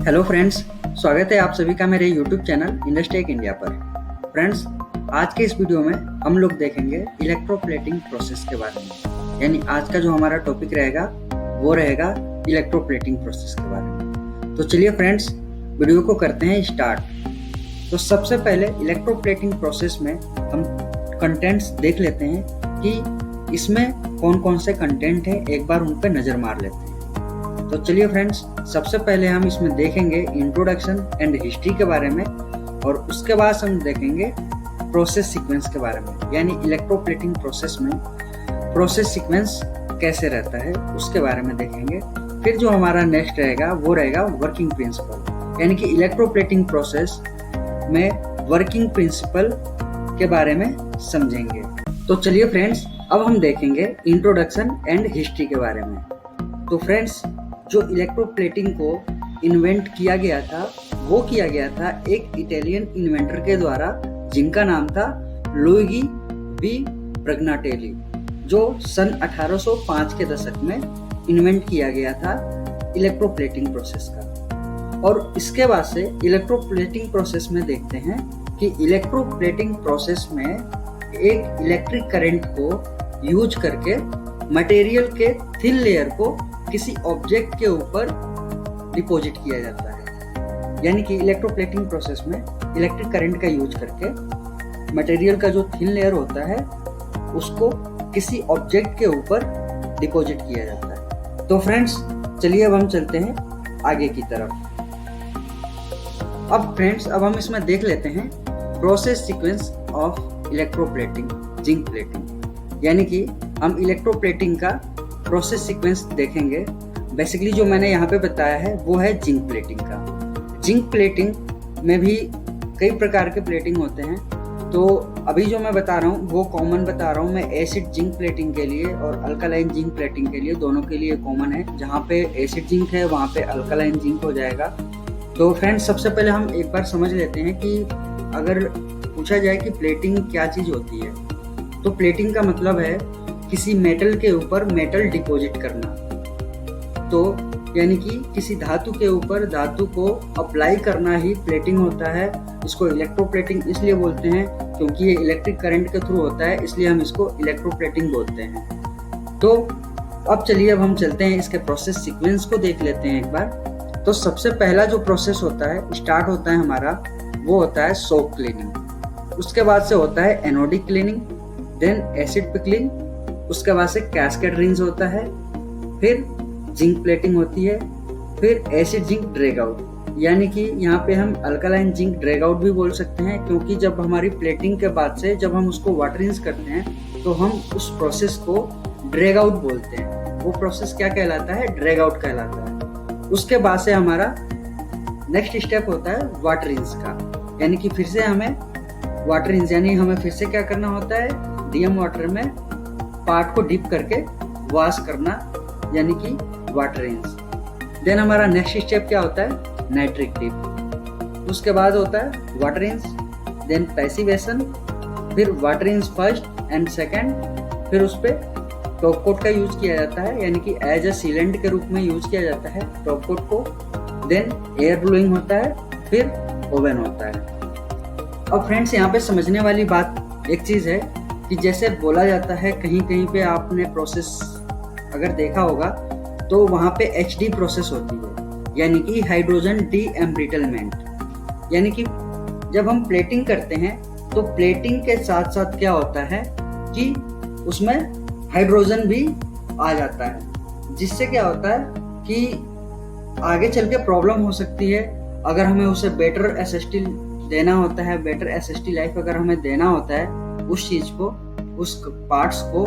Hello friends, स्वागत है आप सभी का मेरे यूट्यूब चैनल इंडस्टेक इंडिया पर। फ्रेंड्स, आज के इस वीडियो में हम लोग देखेंगे इलेक्ट्रोप्लेटिंग प्रोसेस के बारे में। यानी आज का जो हमारा टॉपिक रहेगा वो रहेगा इलेक्ट्रोप्लेटिंग प्रोसेस के बारे में। तो चलिए फ्रेंड्स, वीडियो को करते हैं स्टार्ट। तो सबसे पहले इलेक्ट्रोप्लेटिंग प्रोसेस में हम कंटेंट्स देख लेते हैं कि इसमें कौन कौन से कंटेंट हैं, एक बार उन पर नज़र मार लेते हैं। तो चलिए फ्रेंड्स, सबसे पहले हम इसमें देखेंगे इंट्रोडक्शन एंड हिस्ट्री के बारे में, और उसके बाद हम देखेंगे प्रोसेस सीक्वेंस के बारे में। यानी इलेक्ट्रोप्लेटिंग प्रोसेस में प्रोसेस सीक्वेंस कैसे रहता है उसके बारे में देखेंगे। फिर जो हमारा नेक्स्ट रहेगा वो रहेगा वर्किंग प्रिंसिपल, यानी कि इलेक्ट्रोप्लेटिंग प्रोसेस में वर्किंग प्रिंसिपल के बारे में समझेंगे। तो चलिए फ्रेंड्स, अब हम देखेंगे इंट्रोडक्शन एंड हिस्ट्री के बारे में। तो फ्रेंड्स, जो इलेक्ट्रोप्लेटिंग को इन्वेंट किया गया था वो किया गया था एक इटालियन इन्वेंटर के द्वारा, जिनका नाम था लुइगी वी ब्रगनाटेली, जो सन 1805 के दशक में इन्वेंट किया गया था इलेक्ट्रोप्लेटिंग प्रोसेस का। और इसके बाद से इलेक्ट्रोप्लेटिंग प्रोसेस में देखते हैं कि इलेक्ट्रोप्लेटिंग प्रोसेस में एक इलेक्ट्रिक करंट को यूज करके मटेरियल के थिन लेयर को किसी ऑब्जेक्ट के ऊपर डिपॉजिट किया जाता है। यानी कि इलेक्ट्रोप्लेटिंग प्रोसेस में इलेक्ट्रिक करंट का यूज करके मटेरियल का जो थिन लेयर होता है उसको किसी ऑब्जेक्ट के ऊपर डिपॉजिट किया जाता है। तो फ्रेंड्स, चलिए अब हम चलते हैं आगे की तरफ। अब फ्रेंड्स, अब हम इसमें देख लेते हैं process sequence of electroplating, zinc plating. यानी कि हम इलेक्ट्रोप्लेटिंग का प्रोसेस सीक्वेंस देखेंगे। बेसिकली जो मैंने यहाँ पे बताया है वो है जिंक प्लेटिंग का। जिंक प्लेटिंग में भी कई प्रकार के प्लेटिंग होते हैं। तो अभी जो मैं बता रहा हूँ वो कॉमन बता रहा हूँ मैं एसिड जिंक प्लेटिंग के लिए और अल्कालाइन जिंक प्लेटिंग के लिए, दोनों के लिए कॉमन है। जहाँ पे एसिड जिंक है वहाँ पे अल्कालाइन जिंक हो जाएगा। तो फ्रेंड्स, सबसे पहले हम एक बार समझ लेते हैं कि अगर पूछा जाए कि प्लेटिंग क्या चीज़ होती है, तो प्लेटिंग का मतलब है किसी मेटल के ऊपर मेटल डिपॉजिट करना। तो यानी कि किसी धातु के ऊपर धातु को अप्लाई करना ही प्लेटिंग होता है। इसको इलेक्ट्रोप्लेटिंग इसलिए बोलते हैं क्योंकि ये इलेक्ट्रिक करंट के थ्रू होता है, इसलिए हम इसको इलेक्ट्रोप्लेटिंग बोलते हैं। तो अब चलिए, अब हम चलते हैं इसके प्रोसेस सीक्वेंस को देख लेते हैं एक बार। तो सबसे पहला जो प्रोसेस होता है, स्टार्ट होता है हमारा, वो होता है सोक क्लीनिंग। उसके बाद से होता है anodic cleaning, then acid pickling, उसके बाद से कैस्केड रिंज होता है, फिर जिंक प्लेटिंग होती है, फिर एसिड जिंक ड्रैग आउट। यानी कि यहाँ पे हम अल्कालाइन जिंक ड्रैग आउट भी बोल सकते हैं, क्योंकि जब हमारी प्लेटिंग के बाद से जब हम उसको वाटर रिंज करते हैं तो हम उस प्रोसेस को ड्रैग आउट बोलते हैं। वो प्रोसेस क्या कहलाता है? ड्रैग आउट कहलाता है। उसके बाद से हमारा नेक्स्ट स्टेप होता है वाटर रिंज का। यानी कि फिर से हमें वाटर रिंज, यानी हमें फिर से क्या करना होता है, डीएम वाटर में पार्ट को डिप करके वॉश करना, यानी कि वाटर रिंज। देन हमारा नेक्स्ट स्टेप क्या होता है? Nitric dip. उसके बाद होता है वाटर रिंज, देन पैसिवेशन, फिर water rinse first and second, फिर उस पर टॉप कोट का यूज किया जाता है, यानी कि एज अ सीलेंट के रूप में यूज किया जाता है टॉप कोट को। देन एयर ब्लोइंग होता है, फिर ओवन होता है। अब फ्रेंड्स, यहाँ पे समझने वाली बात एक चीज है कि जैसे बोला जाता है, कहीं कहीं पे आपने प्रोसेस अगर देखा होगा तो वहाँ पे एचडी प्रोसेस होती है, यानी कि हाइड्रोजन डी एम्ब्रिटलमेंट। यानी कि जब हम प्लेटिंग करते हैं तो प्लेटिंग के साथ साथ क्या होता है कि उसमें हाइड्रोजन भी आ जाता है, जिससे क्या होता है कि आगे चल के प्रॉब्लम हो सकती है। अगर हमें उसे बेटर एसएसटी देना होता है, बेटर एसएसटी लाइफ अगर हमें देना होता है उस चीज को, उस पार्ट्स को,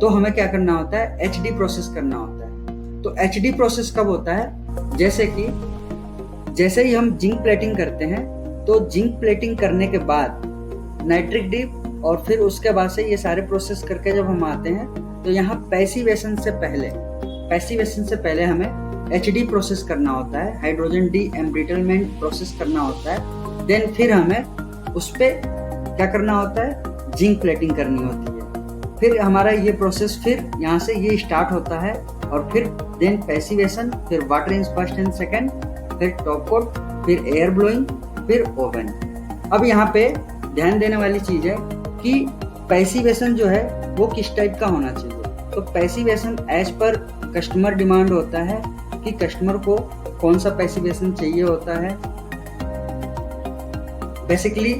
तो हमें क्या करना होता है? एचडी प्रोसेस करना होता है। तो एचडी प्रोसेस कब होता है? जैसे ही हम जिंक प्लेटिंग करते हैं, तो जिंक प्लेटिंग करने के बाद नाइट्रिक डिप और फिर उसके बाद से ये सारे प्रोसेस करके जब हम आते हैं तो यहाँ पैसिवेशन से पहले हमें एचडी प्रोसेस करना होता है, हाइड्रोजन डी एम्ब्रिटलमेंट प्रोसेस करना होता है। देन फिर हमें उस पर क्या करना होता है? जिंक प्लेटिंग करनी होती है। फिर हमारा ये प्रोसेस फिर यहाँ से ये स्टार्ट होता है, और फिर देन पैसिवेशन, फिर water rinse first and second, फिर टॉप कोट, फिर एयर ब्लोइंग, फिर ओवन। अब यहाँ पे ध्यान देने वाली चीज है कि पैसिवेशन जो है वो किस टाइप का होना चाहिए। तो passivation as per customer demand होता है कि कस्टमर को कौन सा पैसिवेशन चाहिए होता है। बेसिकली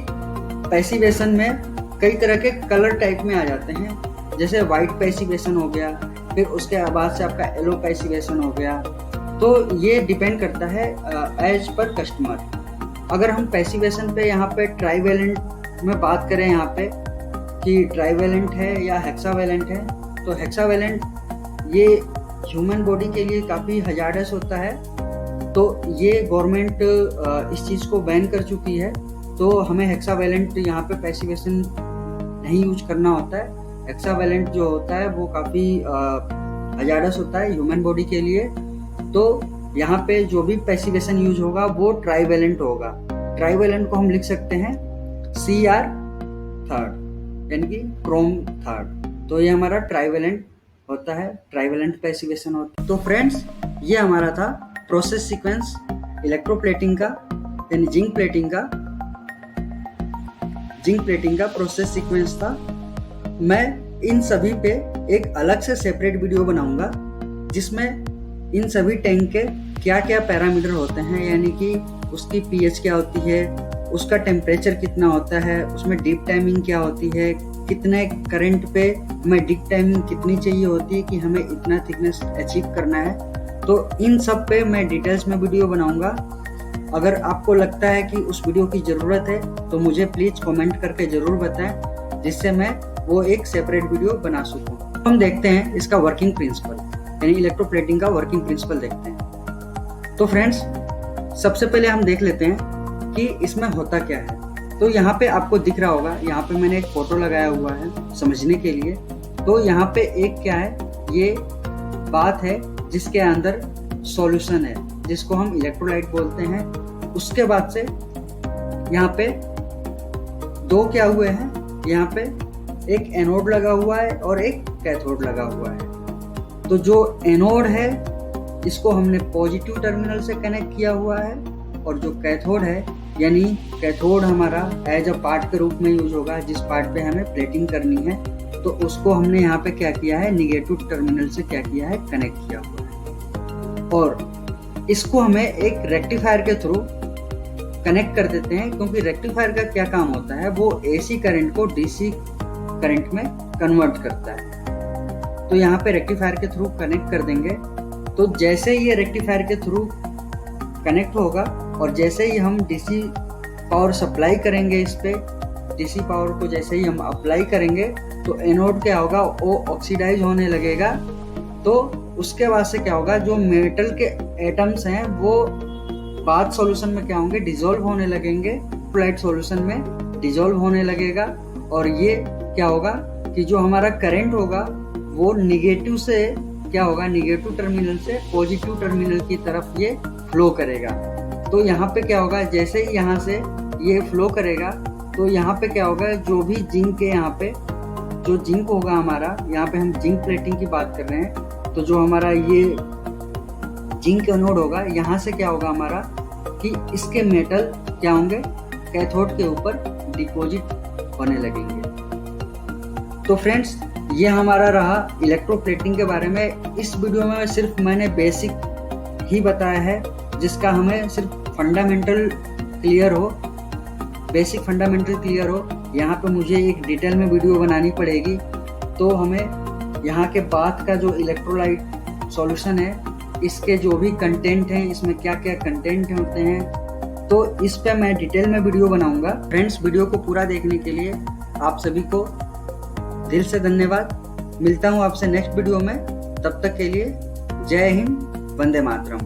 पैसिवेशन में कई तरह के कलर टाइप में आ जाते हैं, जैसे वाइट पैसिवेशन हो गया, फिर उसके बाद से आपका येलो पैसिवेशन हो गया। तो ये डिपेंड करता है एज पर कस्टमर। अगर हम पैसिवेशन पे यहाँ पे ट्राइवेलेंट में बात करें यहाँ पे कि ट्राइवेलेंट है या हेक्सावेलेंट है, तो हेक्सावेलेंट ये ह्यूमन बॉडी के लिए काफ़ी हजार्डस होता है। तो ये गवर्नमेंट इस चीज़ को बैन कर चुकी है, तो हमें हेक्सावेलेंट यहाँ पे पैसिवेशन नहीं यूज करना होता है। हेक्सावेलेंट जो होता है वो काफ़ी हजार्डस होता है ह्यूमन बॉडी के लिए। तो यहाँ पे जो भी पैसिवेशन यूज होगा वो ट्राइवेलेंट होगा। ट्राइवेलेंट को हम लिख सकते हैं CR3 यानी कि क्रोम 3। तो ये हमारा ट्राइवेलेंट होता है, ट्राइवेलेंट पैसिवेशन होता है। तो फ्रेंड्स, ये हमारा था प्रोसेस सीक्वेंस इलेक्ट्रोप्लेटिंग का, यानी जिंक प्लेटिंग का प्रोसेस सीक्वेंस था। मैं इन सभी पे एक अलग से सेपरेट वीडियो बनाऊंगा जिसमें इन सभी टैंक के क्या क्या पैरामीटर होते हैं, यानी कि उसकी pH क्या होती है, उसका टेम्परेचर कितना होता है, उसमें डीप टाइमिंग क्या होती है, कितने करंट पे हमें डीप टाइमिंग कितनी चाहिए होती है कि हमें इतना थिकनेस अचीव करना है। तो इन सब पे मैं डिटेल्स में वीडियो बनाऊंगा। अगर आपको लगता है कि उस वीडियो की ज़रूरत है तो मुझे प्लीज़ कमेंट करके ज़रूर बताएं, जिससे मैं वो एक सेपरेट वीडियो बना सकूं। हम देखते हैं इसका वर्किंग प्रिंसिपल, यानी इलेक्ट्रोप्लेटिंग का वर्किंग प्रिंसिपल देखते हैं। तो फ्रेंड्स, सबसे पहले हम देख लेते हैं कि इसमें होता क्या है। तो यहाँ पे आपको दिख रहा होगा, यहाँ पे मैंने एक फोटो लगाया हुआ है समझने के लिए। तो यहाँ पे एक क्या है, ये बात है जिसके अंदर सॉल्यूशन है, जिसको हम इलेक्ट्रोलाइट बोलते हैं। उसके बाद से यहाँ पे दो क्या हुए हैं, यहाँ पे एक एनोड लगा हुआ है और एक कैथोड लगा हुआ है। तो जो एनोड है इसको हमने पॉजिटिव टर्मिनल से कनेक्ट किया हुआ है, और जो कैथोड है, यानी कैथोड हमारा एज अ पार्ट के रूप में यूज होगा, जिस पार्ट पे हमें प्लेटिंग करनी है, तो उसको हमने यहाँ पे क्या किया है, निगेटिव टर्मिनल से क्या किया है, कनेक्ट किया हुआ है। और इसको हमें एक रेक्टिफायर के थ्रू कनेक्ट कर देते हैं, क्योंकि रेक्टिफायर का क्या काम होता है, वो AC करंट को DC करंट में कन्वर्ट करता है। तो यहाँ पे रेक्टिफायर के थ्रू कनेक्ट कर देंगे। तो जैसे ही ये रेक्टिफायर के थ्रू कनेक्ट होगा और जैसे ही हम DC पावर सप्लाई करेंगे, इस पे DC पावर को जैसे ही हम अप्लाई करेंगे, तो एनोड क्या होगा, वो ऑक्सीडाइज होने लगेगा। तो उसके बाद से क्या होगा, जो मेटल के एटम्स हैं वो बाथ सॉल्यूशन में क्या होंगे, डिजोल्व होने लगेंगे, इलेक्ट्रोलाइट सॉल्यूशन में डिजोल्व होने लगेगा। और ये क्या होगा कि जो हमारा करंट होगा वो निगेटिव से क्या होगा, निगेटिव टर्मिनल से पॉजिटिव टर्मिनल की तरफ ये फ्लो करेगा। तो यहाँ पे क्या होगा, जैसे ही यहाँ से ये फ्लो करेगा, तो यहाँ पे क्या होगा, जो भी जिंक के यहाँ पे जो जिंक होगा हमारा, यहाँ पे हम जिंक प्लेटिंग की बात कर रहे हैं, तो जो हमारा ये जिंक एनोड होगा, यहाँ से क्या होगा हमारा कि इसके मेटल क्या होंगे, कैथोड के ऊपर डिपॉजिट होने लगेंगे। तो फ्रेंड्स, ये हमारा रहा इलेक्ट्रोप्लेटिंग के बारे में। इस वीडियो में सिर्फ मैंने बेसिक ही बताया है, जिसका हमें सिर्फ फंडामेंटल क्लियर हो, बेसिक फंडामेंटल क्लियर हो। यहाँ पे मुझे एक डिटेल में वीडियो बनानी पड़ेगी, तो हमें यहाँ के बाद का जो इलेक्ट्रोलाइट सॉल्यूशन है, इसके जो भी कंटेंट हैं, इसमें क्या क्या कंटेंट होते हैं, तो इस पे मैं डिटेल में वीडियो बनाऊंगा। फ्रेंड्स, वीडियो को पूरा देखने के लिए आप सभी को दिल से धन्यवाद। मिलता हूँ आपसे नेक्स्ट वीडियो में, तब तक के लिए जय हिंद, वंदे मातरम।